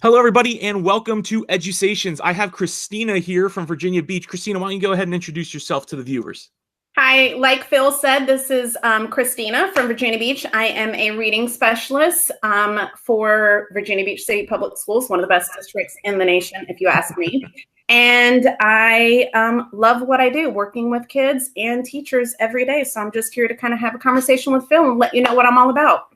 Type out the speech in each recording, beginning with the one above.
Hello, everybody, and welcome to Edusations. I have Cristina here from Virginia Beach. Cristina, why don't you go ahead and introduce yourself to the viewers? Hi, like Phil said, this is Cristina from Virginia Beach. I am a reading specialist for Virginia Beach City Public Schools, one of the best districts in the nation, if you ask me. And I love what I do, working with kids and teachers every day. So I'm just here to kind of have a conversation with Phil and let you know what I'm all about.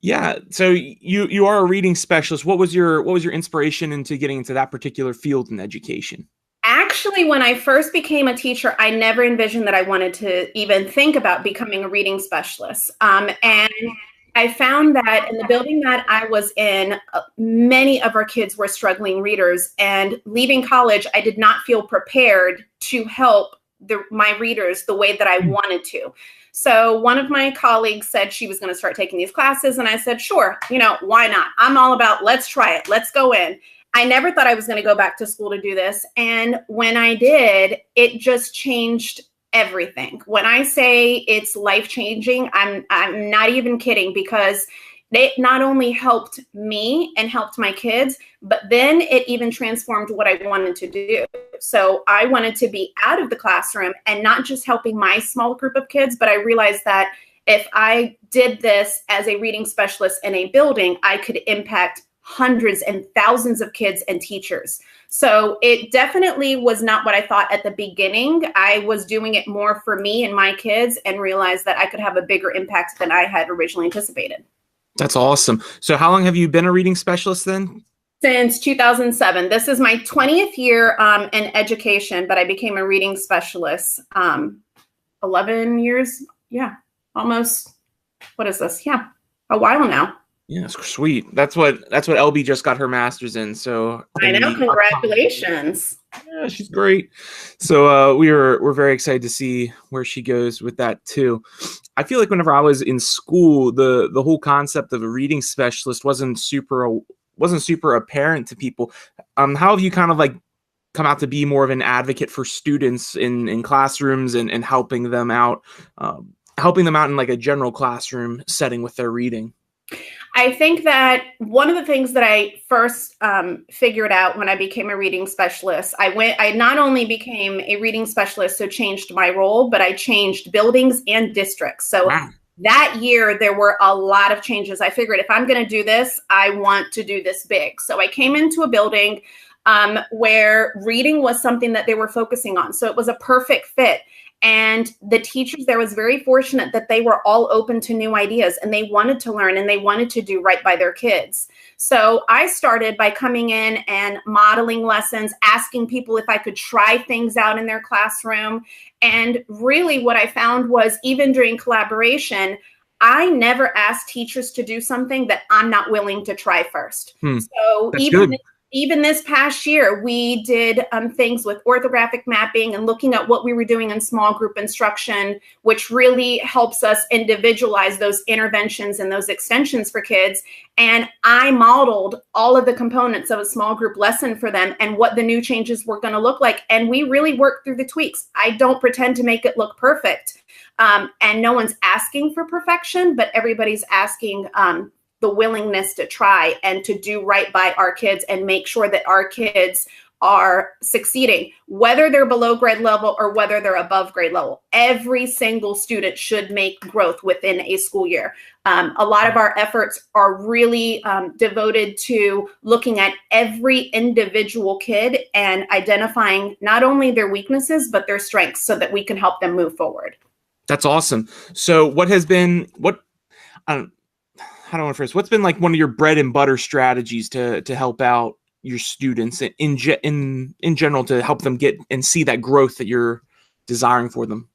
Yeah, so you are a reading specialist. What was your inspiration into getting into that particular field in education? Actually, when I first became a teacher, I never envisioned that I wanted to even think about becoming a reading specialist. And I found that in the building that I was in, many of our kids were struggling readers. And leaving college, I did not feel prepared to help my readers the way that I wanted to. So one of my colleagues said she was going to start taking these classes. And I said, sure, why not? I'm all about, let's try it. Let's go in. I never thought I was going to go back to school to do this. And when I did, it just changed everything. When I say it's life-changing, I'm not even kidding, because it not only helped me and helped my kids, but then it even transformed what I wanted to do. So I wanted to be out of the classroom and not just helping my small group of kids, but I realized that if I did this as a reading specialist in a building, I could impact hundreds and thousands of kids and teachers. So it definitely was not what I thought at the beginning. I was doing it more for me and my kids and realized that I could have a bigger impact than I had originally anticipated. That's awesome. So how long have you been a reading specialist then? Since 2007. This is my 20th year in education, but I became a reading specialist 11 years. Yeah, almost. What is this? Yeah, a while now. Yeah, sweet. That's what LB just got her master's in. So I know. Congratulations. yeah, she's great. So we're very excited to see where she goes with that too. I feel like whenever I was in school, the whole concept of a reading specialist wasn't super apparent to people. How have you kind of like come out to be more of an advocate for students in classrooms and helping them out in like a general classroom setting with their reading? I think that one of the things that I first figured out when I became a reading specialist, I not only became a reading specialist, so changed my role, but I changed buildings and districts. So wow. That year, there were a lot of changes. I figured if I'm going to do this, I want to do this big. So I came into a building where reading was something that they were focusing on. So it was a perfect fit. And the teachers there was very fortunate that they were all open to new ideas and they wanted to learn and they wanted to do right by their kids. So I started by coming in and modeling lessons, asking people if I could try things out in their classroom. And really what I found was even during collaboration, I never asked teachers to do something that I'm not willing to try first. So even this past year, we did things with orthographic mapping and looking at what we were doing in small group instruction, which really helps us individualize those interventions and those extensions for kids. And I modeled all of the components of a small group lesson for them and what the new changes were going to look like. And we really worked through the tweaks. I don't pretend to make it look perfect. And no one's asking for perfection, but everybody's asking the willingness to try and to do right by our kids and make sure that our kids are succeeding, whether they're below grade level or whether they're above grade level. Every single student should make growth within a school year. A lot of our efforts are really devoted to looking at every individual kid and identifying not only their weaknesses, but their strengths so that we can help them move forward. That's awesome. So what's been like one of your bread and butter strategies to help out your students in general to help them get and see that growth that you're desiring for them?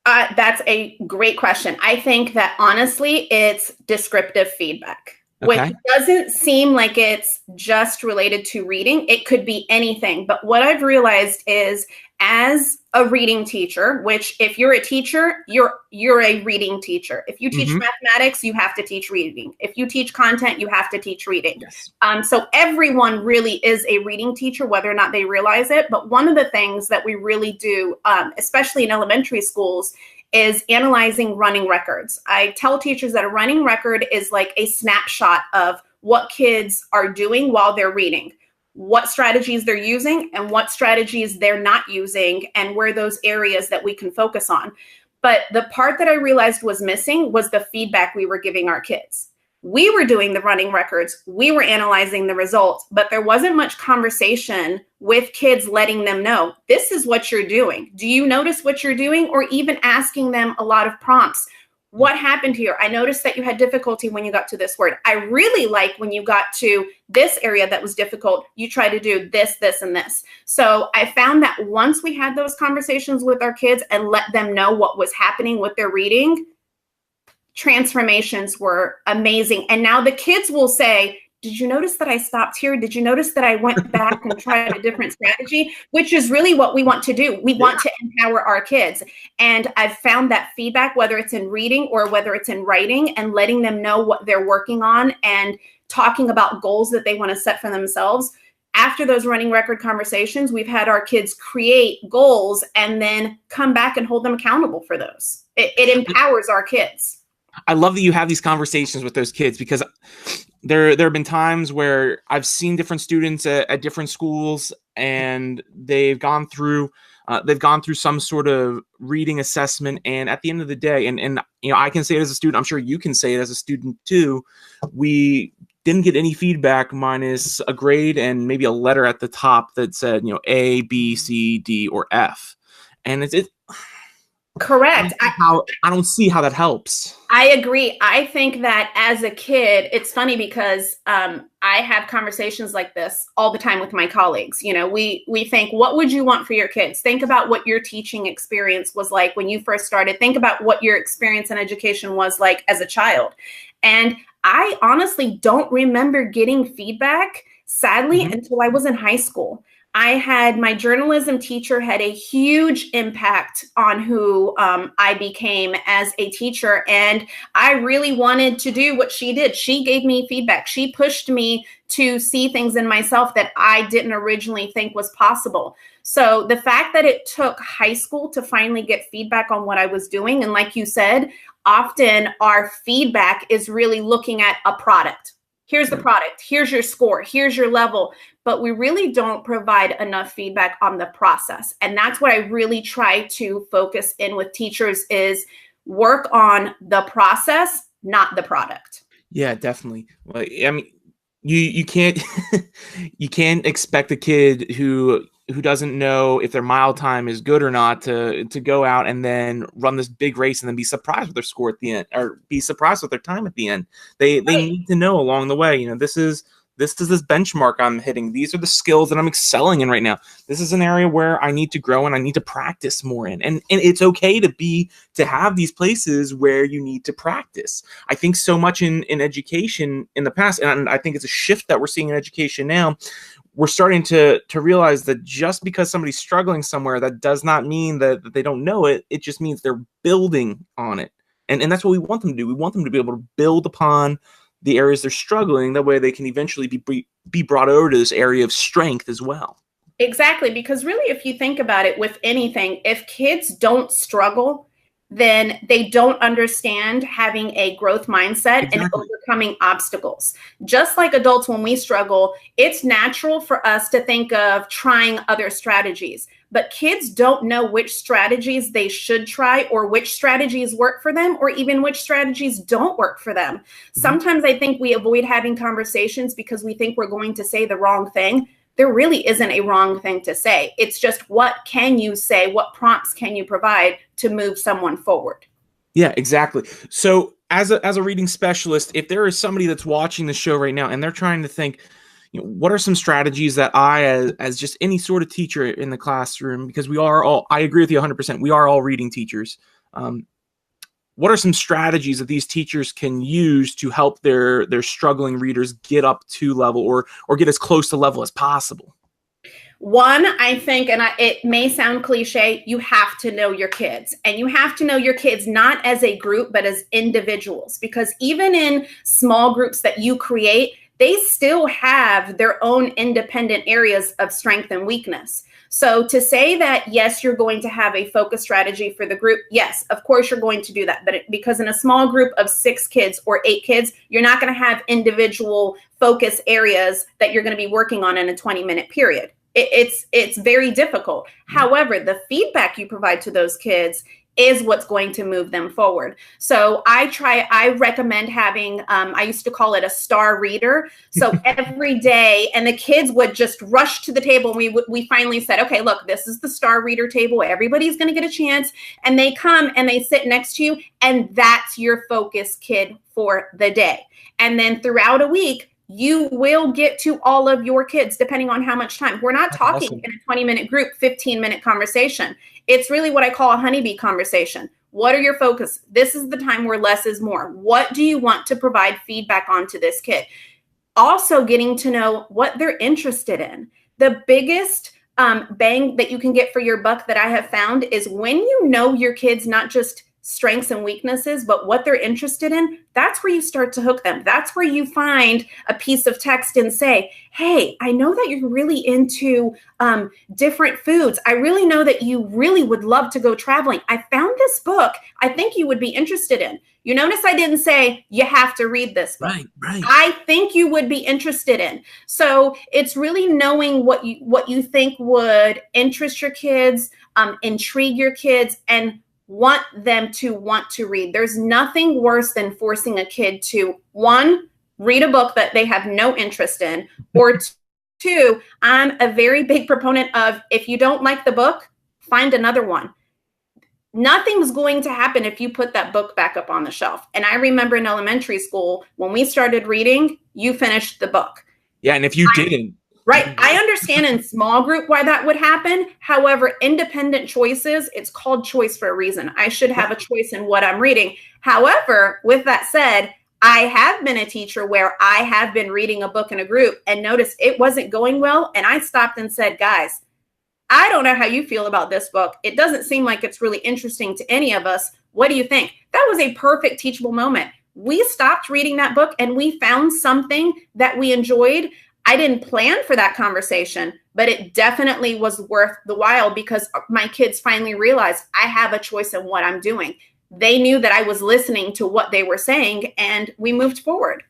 That's a great question. I think that honestly, it's descriptive feedback, which doesn't seem like it's just related to reading. It could be anything. But what I've realized is as a reading teacher, which if you're a teacher, you're a reading teacher. If you teach mathematics, you have to teach reading. If you teach content, you have to teach reading. Yes. So everyone really is a reading teacher, whether or not they realize it. But one of the things that we really do, especially in elementary schools, is analyzing running records. I tell teachers that a running record is like a snapshot of what kids are doing while they're reading, what strategies they're using and what strategies they're not using, and where those areas that we can focus on. But the part that I realized was missing was the feedback we were giving our kids. We were doing the running records, we were analyzing the results, but there wasn't much conversation with kids letting them know, this is what you're doing. Do you notice what you're doing? Or even asking them a lot of prompts. What happened here? I noticed that you had difficulty when you got to this word. I really like when you got to this area that was difficult, you try to do this, this, and this. So I found that once we had those conversations with our kids and let them know what was happening with their reading, transformations were amazing. And now the kids will say, did you notice that I stopped here? Did you notice that I went back and tried a different strategy? Which is really what we want to do. We want to empower our kids. And I've found that feedback, whether it's in reading or whether it's in writing, and letting them know what they're working on and talking about goals that they want to set for themselves. After those running record conversations, we've had our kids create goals and then come back and hold them accountable for those. It empowers our kids. I love that you have these conversations with those kids, because there have been times where I've seen different students at different schools, and they've gone through some sort of reading assessment, and at the end of the day, and you know, I can say it as a student, I'm sure you can say it as a student too, we didn't get any feedback minus a grade and maybe a letter at the top that said, you know, A, B, C, D, or F. And it's correct. I don't see how that helps. I agree. I think that as a kid, it's funny because I have conversations like this all the time with my colleagues. You know, we think, what would you want for your kids? Think about what your teaching experience was like when you first started. Think about what your experience in education was like as a child. And I honestly don't remember getting feedback, sadly, until I was in high school. I had my journalism teacher had a huge impact on who I became as a teacher. And I really wanted to do what she did. She gave me feedback. She pushed me to see things in myself that I didn't originally think was possible. So the fact that it took high school to finally get feedback on what I was doing, and like you said, often our feedback is really looking at a product. Here's the product, here's your score, here's your level, but we really don't provide enough feedback on the process. And that's what I really try to focus in with teachers is work on the process, not the product. Yeah, definitely. Well, I mean, you can't you can't expect a kid who doesn't know if their mile time is good or not to go out and then run this big race and then be surprised with their score at the end, or be surprised with their time at the end. They need to know along the way, you know, this is this benchmark I'm hitting. These are the skills that I'm excelling in right now. This is an area where I need to grow and I need to practice more in. And it's okay to have these places where you need to practice. I think so much in education in the past, and I think it's a shift that we're seeing in education now. We're starting to realize that just because somebody's struggling somewhere, that does not mean that they don't know it. It just means they're building on it. And that's what we want them to do. We want them to be able to build upon the areas they're struggling. That way they can eventually be brought over to this area of strength as well. Exactly. Because really, if you think about it with anything, if kids don't struggle, then they don't understand having a growth mindset and overcoming obstacles. Just like adults, when we struggle, it's natural for us to think of trying other strategies. But kids don't know which strategies they should try, or which strategies work for them, or even which strategies don't work for them. Sometimes I think we avoid having conversations because we think we're going to say the wrong thing. There really isn't a wrong thing to say. It's just, what can you say? What prompts can you provide to move someone forward? Yeah, exactly. So as a reading specialist, if there is somebody that's watching the show right now and they're trying to think, you know, what are some strategies that I, as just any sort of teacher in the classroom, because we are all, I agree with you 100%, we are all reading teachers. What are some strategies that these teachers can use to help their struggling readers get up to level, or get as close to level as possible? One, I think, and it may sound cliche, you have to know your kids. And you have to know your kids not as a group, but as individuals. Because even in small groups that you create, they still have their own independent areas of strength and weakness. So to say that, yes, you're going to have a focus strategy for the group. Yes, of course you're going to do that. But because in a small group of 6 kids or 8 kids, you're not going to have individual focus areas that you're going to be working on in a 20-minute period. It's very difficult. However, the feedback you provide to those kids is what's going to move them forward. So I recommend having, I used to call it a star reader. So every day, and the kids would just rush to the table. And we finally said, okay, look, this is the star reader table. Everybody's going to get a chance. And they come and they sit next to you. And that's your focus kid for the day. And then throughout a week, you will get to all of your kids, depending on how much time. We're not talking awesome. in a 20-minute group, 15-minute conversation. It's really what I call a honeybee conversation. What are your focus? This is the time where less is more. What do you want to provide feedback on to this kid? Also getting to know what they're interested in. The biggest bang that you can get for your buck that I have found is when you know your kids, not just strengths and weaknesses, but what they're interested in, that's where you start to hook them. That's where you find a piece of text and say, hey, I know that you're really into different foods. I really know that you really would love to go traveling. I found this book I think you would be interested in. You notice I didn't say you have to read this book. Right. I think you would be interested in. So it's really knowing what you think would interest your kids, intrigue your kids, and want them to want to read. There's nothing worse than forcing a kid to, 1, read a book that they have no interest in, or 2, I'm a very big proponent of, if you don't like the book, find another one. Nothing's going to happen if you put that book back up on the shelf. And I remember in elementary school, when we started reading, you finished the book. Yeah, and if you didn't. Right. I understand in small group why that would happen. However, independent choices, it's called choice for a reason. I should have a choice in what I'm reading. However, with that said, I have been a teacher where I have been reading a book in a group and noticed it wasn't going well. And I stopped and said, guys, I don't know how you feel about this book. It doesn't seem like it's really interesting to any of us. What do you think? That was a perfect teachable moment. We stopped reading that book and we found something that we enjoyed. I didn't plan for that conversation, but it definitely was worth the while because my kids finally realized I have a choice in what I'm doing. They knew that I was listening to what they were saying, and we moved forward.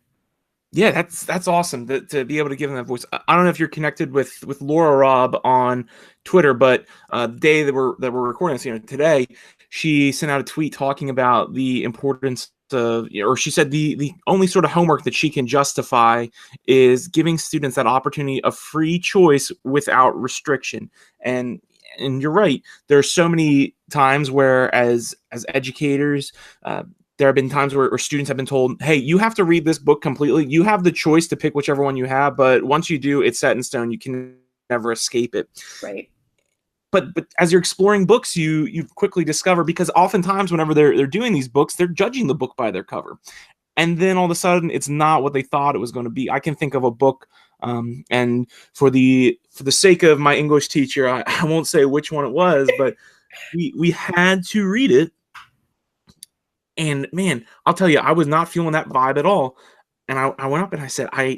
Yeah, that's awesome to be able to give them that voice. I don't know if you're connected with Laura Robb on Twitter, but the day that we're recording this, today, she sent out a tweet talking about the importance of, or she said the only sort of homework that she can justify is giving students that opportunity of free choice without restriction. And you're right. There are so many times where as educators, there have been times where students have been told, hey, you have to read this book completely. You have the choice to pick whichever one you have, but once you do, it's set in stone. You can never escape it. Right. But as you're exploring books, you quickly discover, because oftentimes whenever they're doing these books, they're judging the book by their cover. And then all of a sudden, it's not what they thought it was going to be. I can think of a book, and for the sake of my English teacher, I won't say which one it was, but we had to read it. And man, I'll tell you, I was not feeling that vibe at all. And I went up and I said, I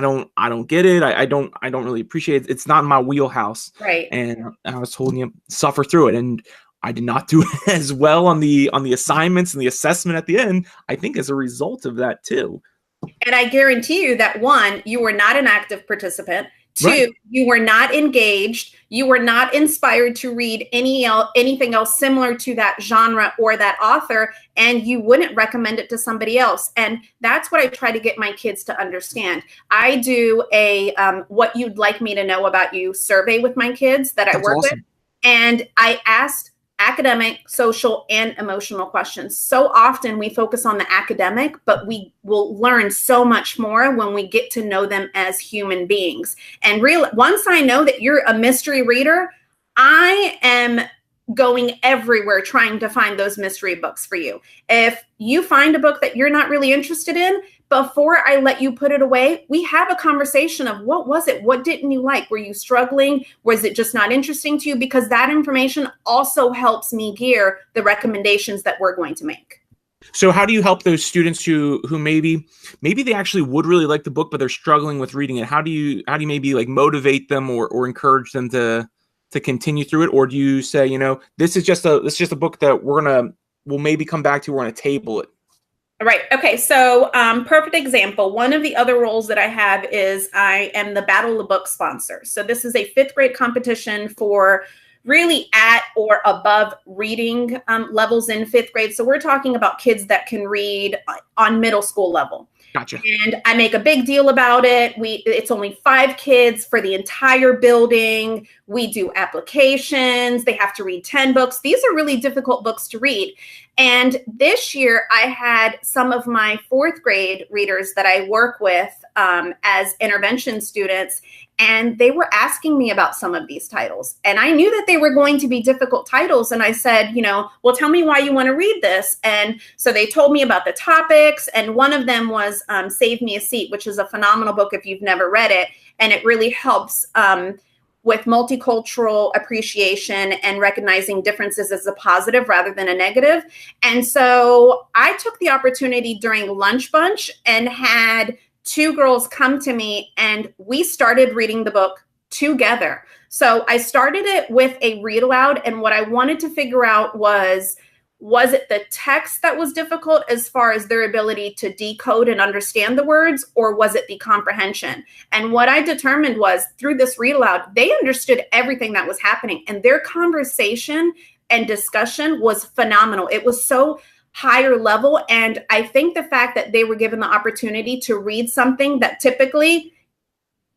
don't get it. I don't really appreciate it. It's not in my wheelhouse. Right. And I was told, suffer through it. And I did not do it as well on the assignments and the assessment at the end, I think, as a result of that too. And I guarantee you that 1, you were not an active participant. 2, Right. You were not engaged. You were not inspired to read anything else similar to that genre or that author, and you wouldn't recommend it to somebody else. And that's what I try to get my kids to understand. I do a what you'd like me to know about you survey with my kids that I work with. And I asked academic, social, and emotional questions. So often we focus on the academic, but we will learn so much more when we get to know them as human beings. And once I know that you're a mystery reader, I am going everywhere trying to find those mystery books for you. If you find a book that you're not really interested in, before I let you put it away, we have a conversation of what was it? What didn't you like? Were you struggling? Was it just not interesting to you? Because that information also helps me gear the recommendations that we're going to make. So how do you help those students who maybe they actually would really like the book, but they're struggling with reading it? How do you maybe like motivate them or encourage them to continue through it? Or do you say, this is just a book that we'll maybe come back to, we're going to table it? Right. Okay. So, perfect example. One of the other roles that I have is I am the Battle of the Book sponsor. So this is a 5th grade competition for really at or above reading levels in 5th grade. So we're talking about kids that can read on middle school level. Gotcha. And I make a big deal about it. It's only 5 kids for the entire building. We do applications. They have to read 10 books. These are really difficult books to read. And this year I had some of my 4th grade readers that I work with as intervention students, and they were asking me about some of these titles. And I knew that they were going to be difficult titles. And I said, well, tell me why you want to read this. And so they told me about the topics. And one of them was Save Me a Seat, which is a phenomenal book if you've never read it. And it really helps with multicultural appreciation and recognizing differences as a positive rather than a negative. And so I took the opportunity during Lunch Bunch and had 2 girls come to me, and we started reading the book together. So I started it with a read aloud, and what I wanted to figure out was it the text that was difficult as far as their ability to decode and understand the words, or was it the comprehension? And what I determined was through this read aloud, they understood everything that was happening, and their conversation and discussion was phenomenal. It was so higher level. And I think the fact that they were given the opportunity to read something that typically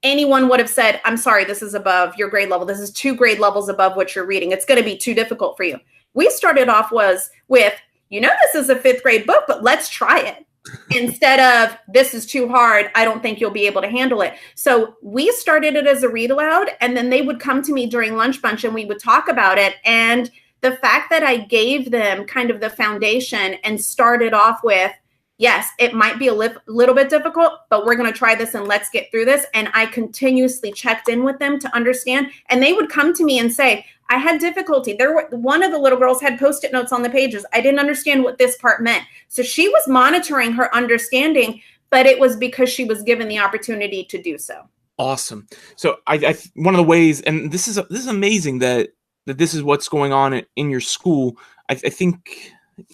anyone would have said, I'm sorry, this is above your grade level. This is 2 grade levels above what you're reading. It's going to be too difficult for you. We started off with, this is a 5th grade book, but let's try it. Instead of, this is too hard, I don't think you'll be able to handle it. So we started it as a read aloud, and then they would come to me during Lunch Bunch and we would talk about it. And the fact that I gave them kind of the foundation and started off with, yes, it might be a little bit difficult, but we're going to try this and let's get through this. And I continuously checked in with them to understand. And they would come to me and say, I had difficulty. One of the little girls had Post-it notes on the pages. I didn't understand what this part meant. So she was monitoring her understanding, but it was because she was given the opportunity to do so. Awesome. So I one of the ways, and this is amazing that this is what's going on in your school. I think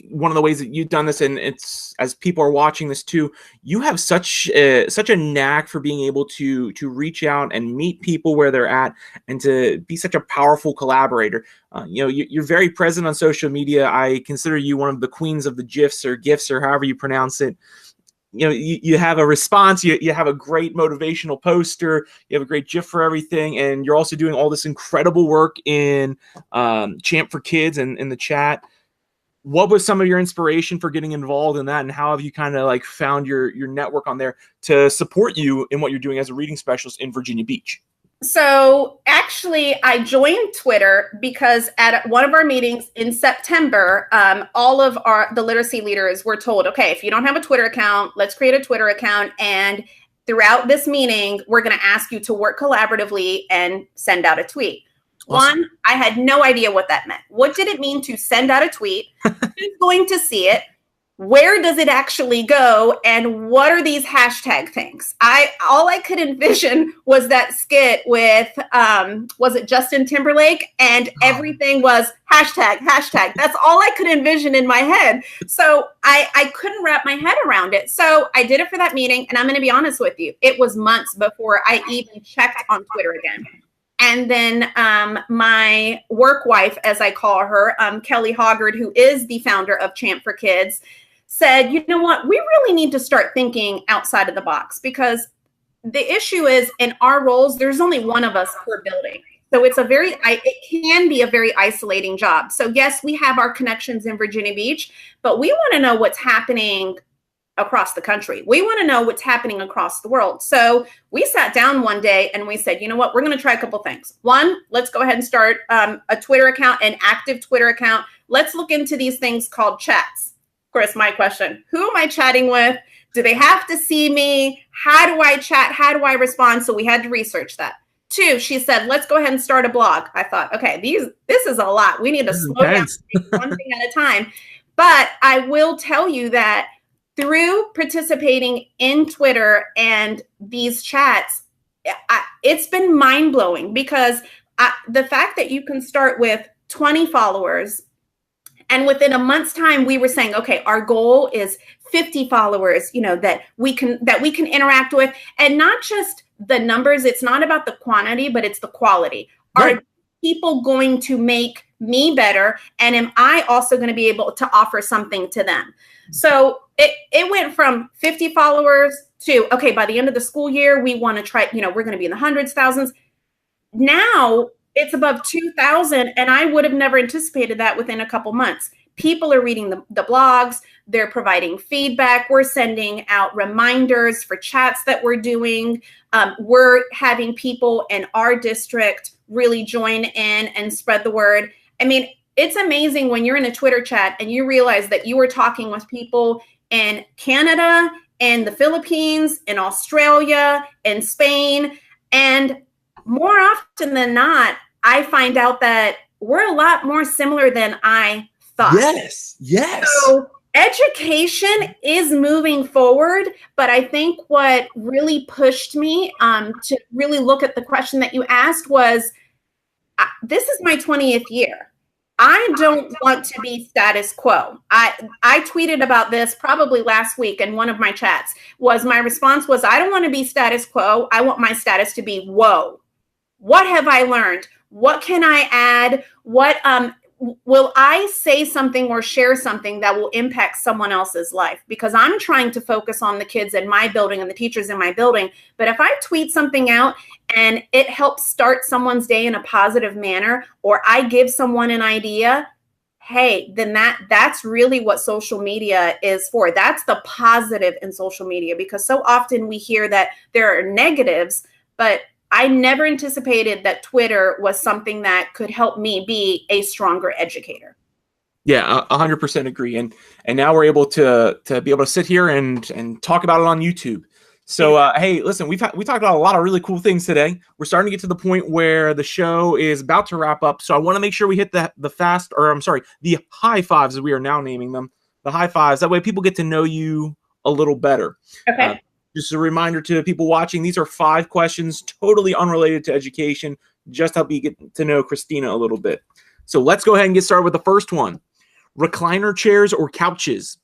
one of the ways that you've done this, and it's as people are watching this too, you have such a knack for being able to reach out and meet people where they're at, and to be such a powerful collaborator. You're very present on social media. I consider you one of the queens of the GIFs or GIFs or however you pronounce it. You have a response, you have a great motivational poster, you have a great GIF for everything, and you're also doing all this incredible work in Champ for Kids and in the chat. What was some of your inspiration for getting involved in that, and how have you kind of like found your network on there to support you in what you're doing as a reading specialist in Virginia Beach? So actually, I joined Twitter because at one of our meetings in September, all of the literacy leaders were told, okay, if you don't have a Twitter account, let's create a Twitter account. And throughout this meeting, we're going to ask you to work collaboratively and send out a tweet. Awesome. One, I had no idea what that meant. What did it mean to send out a tweet? Who's going to see it? Where does it actually go? And what are these hashtag things? All I could envision was that skit with, was it Justin Timberlake? And everything was hashtag. That's all I could envision in my head. So I couldn't wrap my head around it. So I did it for that meeting. And I'm going to be honest with you, it was months before I even checked on Twitter again. And then my work wife, as I call her, Kelly Hoggard, who is the founder of Champ for Kids, said, you know what, we really need to start thinking outside of the box, because the issue is in our roles, there's only one of us per building. So it can be a very isolating job. So yes, we have our connections in Virginia Beach, but we want to know what's happening across the country. We want to know what's happening across the world. So we sat down one day and we said, you know what, we're going to try a couple things. One, let's go ahead and start a Twitter account, an active Twitter account. Let's look into these things called chats. Of course, my question, who am I chatting with? Do they have to see me? How do I chat? How do I respond? So we had to research that. Two, she said, let's go ahead and start a blog. I thought, okay, this is a lot. We need to slow down, one thing at a time. But I will tell you that through participating in Twitter and these chats, it's been mind-blowing, because the fact that you can start with 20 followers, and within a month's time, we were saying, okay, our goal is 50 followers, that we can interact with, and not just the numbers. It's not about the quantity, but it's the quality. Right. Are people going to make me better? And am I also going to be able to offer something to them? So it went from 50 followers to, okay, by the end of the school year, we want to try, we're going to be in the hundreds, thousands. Now it's above 2,000, and I would have never anticipated that within a couple months. People are reading the blogs. They're providing feedback. We're sending out reminders for chats that we're doing. We're having people in our district really join in and spread the word. I mean, it's amazing when you're in a Twitter chat and you realize that you are talking with people in Canada, in the Philippines, in Australia, in Spain. And more often than not, I find out that we're a lot more similar than I thought. Yes. So education is moving forward, but I think what really pushed me to really look at the question that you asked was, this is my 20th year. I don't want to be status quo. I tweeted about this probably last week in one of my chats. My response was, I don't want to be status quo. I want my status to be whoa. What have I learned? What can I add? What will I say something or share something that will impact someone else's life? Because I'm trying to focus on the kids in my building and the teachers in my building. But if I tweet something out and it helps start someone's day in a positive manner, or I give someone an idea, hey, then that's really what social media is for. That's the positive in social media, because so often we hear that there are negatives, but I never anticipated that Twitter was something that could help me be a stronger educator. Yeah, 100% agree. And now we're able to be able to sit here and talk about it on YouTube. So, hey, listen, we talked about a lot of really cool things today. We're starting to get to the point where the show is about to wrap up. So I want to make sure we hit the high fives, as we are now naming them, the high fives. That way people get to know you a little better. Okay. Just a reminder to people watching, these are 5 questions totally unrelated to education, just help you get to know Cristina a little bit. So let's go ahead and get started with the first one. Recliner chairs or couches?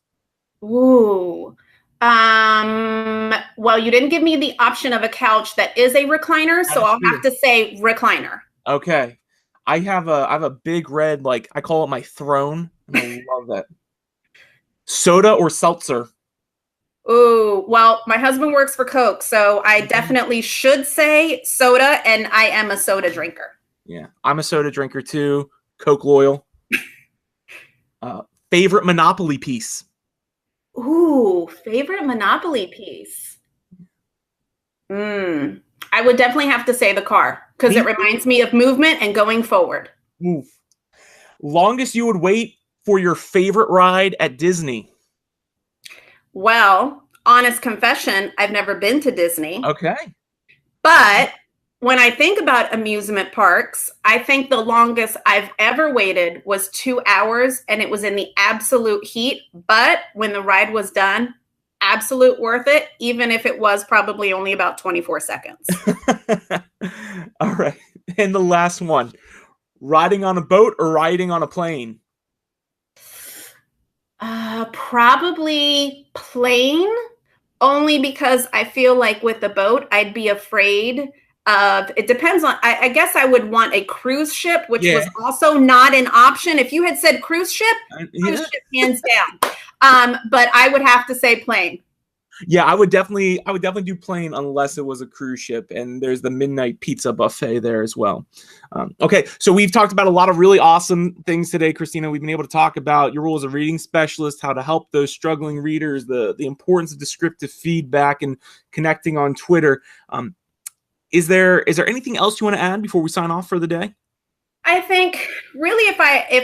Ooh. Well, you didn't give me the option of a couch that is a recliner, so I'll have to say recliner. Okay. I have a big red, I call it my throne, and I love that. Soda or seltzer? Ooh, well, my husband works for Coke, so I definitely should say soda, and I am a soda drinker. Yeah, I'm a soda drinker too. Coke loyal. Favorite Monopoly piece? Ooh, favorite Monopoly piece? I would definitely have to say the car, because it reminds me of movement and going forward. Oof. Longest you would wait for your favorite ride at Disney? Well, honest confession, I've never been to Disney. Okay. But when I think about amusement parks, I think the longest I've ever waited was 2 hours, and it was in the absolute heat. But when the ride was done, absolute worth it, even if it was probably only about 24 seconds. All right. And the last one, riding on a boat or riding on a plane? Probably plane, only because I feel like with the boat, I'd be afraid of, it depends on, I guess I would want a cruise ship, which was also not an option. If you had said cruise ship, cruise ship hands down. But I would have to say plane. Yeah, I would definitely do plane unless it was a cruise ship, and there's the midnight pizza buffet there as well. Okay, so we've talked about a lot of really awesome things today, Cristina. We've been able to talk about your role as a reading specialist, how to help those struggling readers, the importance of descriptive feedback, and connecting on Twitter. Is there anything else you want to add before we sign off for the day? I think really if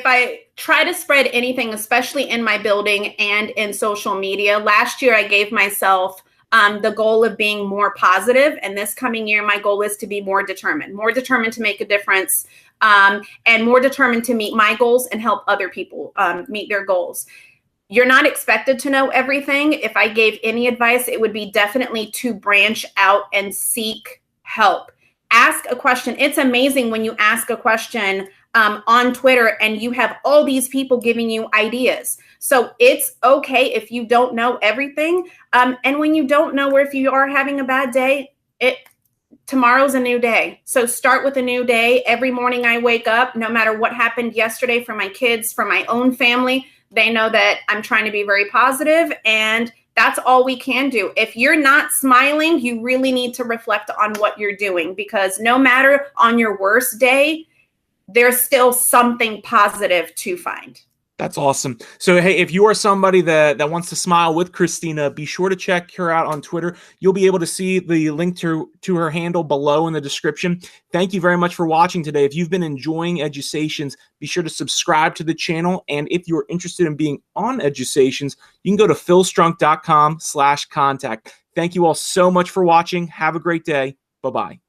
I try to spread anything, especially in my building and in social media, last year I gave myself the goal of being more positive. And this coming year, my goal is to be more determined to make a difference, and more determined to meet my goals and help other people meet their goals. you're not expected to know everything. If I gave any advice, it would be definitely to branch out and seek help. Ask a question. It's amazing when you ask a question on Twitter and you have all these people giving you ideas. So it's okay if you don't know everything. And when you don't know, or if you are having a bad day, tomorrow's a new day. So start with a new day. Every morning I wake up, no matter what happened yesterday for my kids, for my own family, they know that I'm trying to be very positive, and that's all we can do. If you're not smiling, you really need to reflect on what you're doing, because no matter on your worst day, there's still something positive to find. That's awesome. So, hey, if you are somebody that wants to smile with Cristina, be sure to check her out on Twitter. You'll be able to see the link to her handle below in the description. Thank you very much for watching today. If you've been enjoying Edusations, be sure to subscribe to the channel. And if you're interested in being on Edusations, you can go to philstrunk.com/contact. Thank you all so much for watching. Have a great day. Bye-bye.